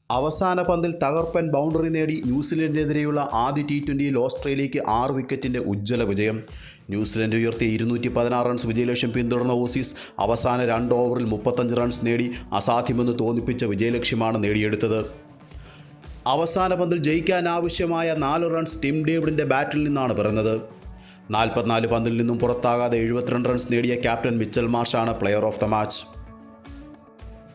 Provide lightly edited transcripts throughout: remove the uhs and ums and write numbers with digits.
അവസാന പന്തിൽ തകർപ്പൻ ബൗണ്ടറി നേടി ന്യൂസിലൻഡിനെതിരെയുള്ള ആദ്യ T20യിൽ ഓസ്ട്രേലിയയ്ക്ക് 6 വിക്കറ്റിൻ്റെ ഉജ്ജ്വല വിജയം. ന്യൂസിലൻഡ് ഉയർത്തിയ 216 റൺസ് വിജയലക്ഷ്യം പിന്തുടർന്ന ഓസീസ് അവസാന 2 ഓവറിൽ 35 റൺസ് നേടി അസാധ്യമെന്ന് തോന്നിപ്പിച്ച വിജയലക്ഷ്യമാണ് നേടിയെടുത്തത്. അവസാന പന്തിൽ ജയിക്കാനാവശ്യമായ 4 റൺസ് ടിം ഡേവിഡിൻ്റെ ബാറ്റിൽ നിന്നാണ് പിറന്നത്. 44 പന്തിൽ നിന്നും പുറത്താകാതെ 72 റൺസ് നേടിയ ക്യാപ്റ്റൻ മിച്ചൽ മാർഷാണ് player of the match.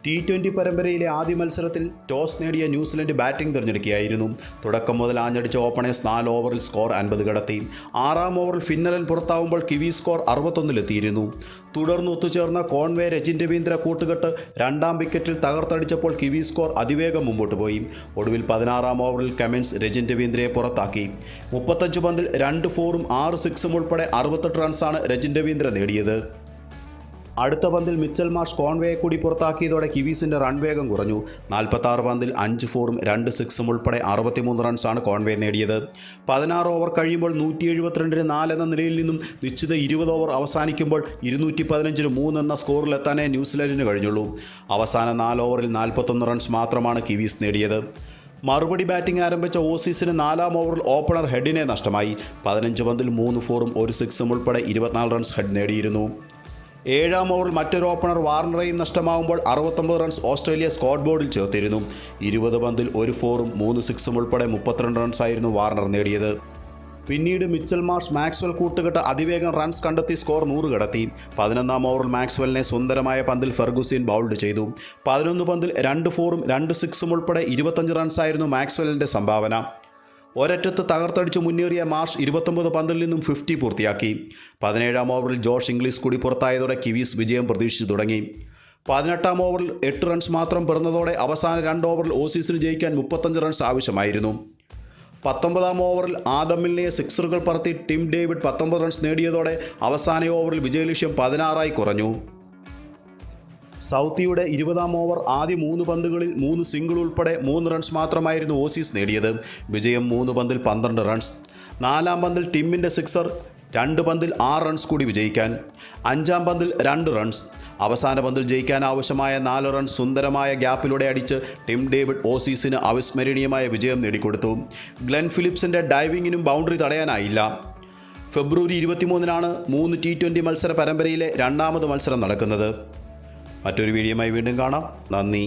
T20 പരമ്പരയിലെ ആദ്യ മത്സരത്തിൽ ടോസ് നേടിയ ന്യൂസിലൻഡ് ബാറ്റിംഗ് തിരഞ്ഞെടുക്കുകയായിരുന്നു. തുടക്കം മുതൽ ആഞ്ഞടിച്ച ഓപ്പണേഴ്സ് 4 ഓവറിൽ സ്കോർ 50 കടത്തി. 6-ാം ഓവറിൽ ഫിന്നലൻ പുറത്താവുമ്പോൾ കിവി സ്കോർ 61-ലെത്തിയിരുന്നു. തുടർന്ന് ഒത്തുചേർന്ന കോൺവേ രജിൻ രവീന്ദ്ര കൂട്ടുകെട്ട് 2-ാം വിക്കറ്റിൽ തകർത്തടിച്ചപ്പോൾ കിവി സ്കോർ അതിവേഗം മുമ്പോട്ട് പോയി. ഒടുവിൽ 16-ാം ഓവറിൽ കമിൻസ് രജിൻ രവീന്ദ്രയെ പുറത്താക്കി. 35 പന്തിൽ 2 4-ഉം 6 6-ഉം ഉൾപ്പെടെ 68 റൺസാണ് രജിൻ രവീന്ദ്ര നേടിയത്. അടുത്ത പന്തിൽ മിച്ചൽ മാർഷ് കോൺവേയെ കൂടി പുറത്താക്കിയതോടെ കിവീസിൻ്റെ റൺ വേഗം കുറഞ്ഞു. 46 പന്തിൽ 5 4-ഉം 2 6-ഉം ഉൾപ്പെടെ 63 റൺസാണ് കോൺവേ നേടിയത്. 16 ഓവർ കഴിയുമ്പോൾ 172-4 എന്ന നിലയിൽ നിന്നും നിശ്ചിത 20 ഓവർ അവസാനിക്കുമ്പോൾ 215-3 എന്ന സ്കോറിലെത്താനേ ന്യൂസിലൻഡിന് കഴിഞ്ഞുള്ളൂ. അവസാന 4 ഓവറിൽ 41 റൺസ് മാത്രമാണ് കിവീസ് നേടിയത്. മറുപടി ബാറ്റിംഗ് ആരംഭിച്ച ഓസീസിന് 4-ാം ഓവറിൽ ഓപ്പണർ ഹെഡിനെ നഷ്ടമായി. 15 പന്തിൽ 3 4-ഉം 1 6-ഉം ഉൾപ്പെടെ 24 റൺസ് ഹെഡ് നേടിയിരുന്നു. 7-ാം ഓവറിൽ മറ്റൊരു ഓപ്പണർ വാർണറെയും നഷ്ടമാകുമ്പോൾ 69 റൺസ് ഓസ്ട്രേലിയ സ്കോർ ബോർഡിൽ ചേർത്തിരുന്നു. 20 പന്തിൽ 1 4-ഉം 3 6-ഉം ഉൾപ്പെടെ 32 റൺസായിരുന്നു വാർണർ നേടിയത്. പിന്നീട് മിച്ചൽ മാർഷ് മാക്സ്വെൽ കൂട്ടുകെട്ട് അതിവേഗം റൺസ് കണ്ടെത്തി സ്കോർ 100 കടത്തി. 11-ാം ഓവറിൽ മാക്സ്വെലിനെ സുന്ദരമായ പന്തിൽ ഫെർഗുസിൻ ബൗൾഡ് ചെയ്തു. 11 പന്തിൽ 2 4-ഉം 2 6-ഉം ഉൾപ്പെടെ 25 റൺസായിരുന്നു മാക്സ്വെലിൻ്റെ സംഭാവന. ഒരറ്റത്ത് തകർത്തടിച്ച് മുന്നേറിയ മാർഷ് 29 പന്തിൽ നിന്നും 50 പൂർത്തിയാക്കി. 17-ാം ഓവറിൽ ജോഷ് ഇംഗ്ലീഷ് കൂടി പുറത്തായതോടെ കിവീസ് വിജയം പ്രതീക്ഷിച്ചു തുടങ്ങി. 18-ാം ഓവറിൽ 8 റൺസ് മാത്രം പിറന്നതോടെ അവസാന 2 ഓവറിൽ ഓസീസിന് ജയിക്കാൻ 35 റൺസ് ആവശ്യമായിരുന്നു. 19-ാം ഓവറിൽ ആദമിലിനെ സിക്സറുകൾ പറത്തി ടിം ഡേവിഡ് 19 റൺസ് നേടിയതോടെ അവസാന ഓവറിൽ വിജയലക്ഷ്യം 16-ആയി കുറഞ്ഞു. സൗത്തിയുടെ 20-ാം ഓവർ ആദ്യ 3 പന്തുകളിൽ 3 സിംഗിൾ ഉൾപ്പെടെ 3 റൺസ് മാത്രമായിരുന്നു ഓസീസ് നേടിയത്. വിജയം 3 പന്തിൽ 12 റൺസ്. 4-ാം പന്തിൽ ടിമ്മിൻ്റെ സിക്സർ, 2 പന്തിൽ 6 റൺസ് കൂടി വിജയിക്കാൻ. 5-ാം പന്തിൽ 2 റൺസ്. അവസാന പന്തിൽ ജയിക്കാൻ ആവശ്യമായ 4 റൺസ് സുന്ദരമായ ഗ്യാപ്പിലൂടെ അടിച്ച് ടിം ഡേവിഡ് ഓസീസിന് അവിസ്മരണീയമായ വിജയം നേടിക്കൊടുത്തു. Glenn ഫിലിപ്സിൻ്റെ ഡൈവിങ്ങിനും boundary തടയാനായില്ല. ഫെബ്രുവരി 23-നാണ് 3 T20 മത്സര പരമ്പരയിലെ 2-ാമത് മത്സരം നടക്കുന്നത്. മറ്റൊരു വീഡിയോയുമായി വീണ്ടും കാണാം. നന്ദി.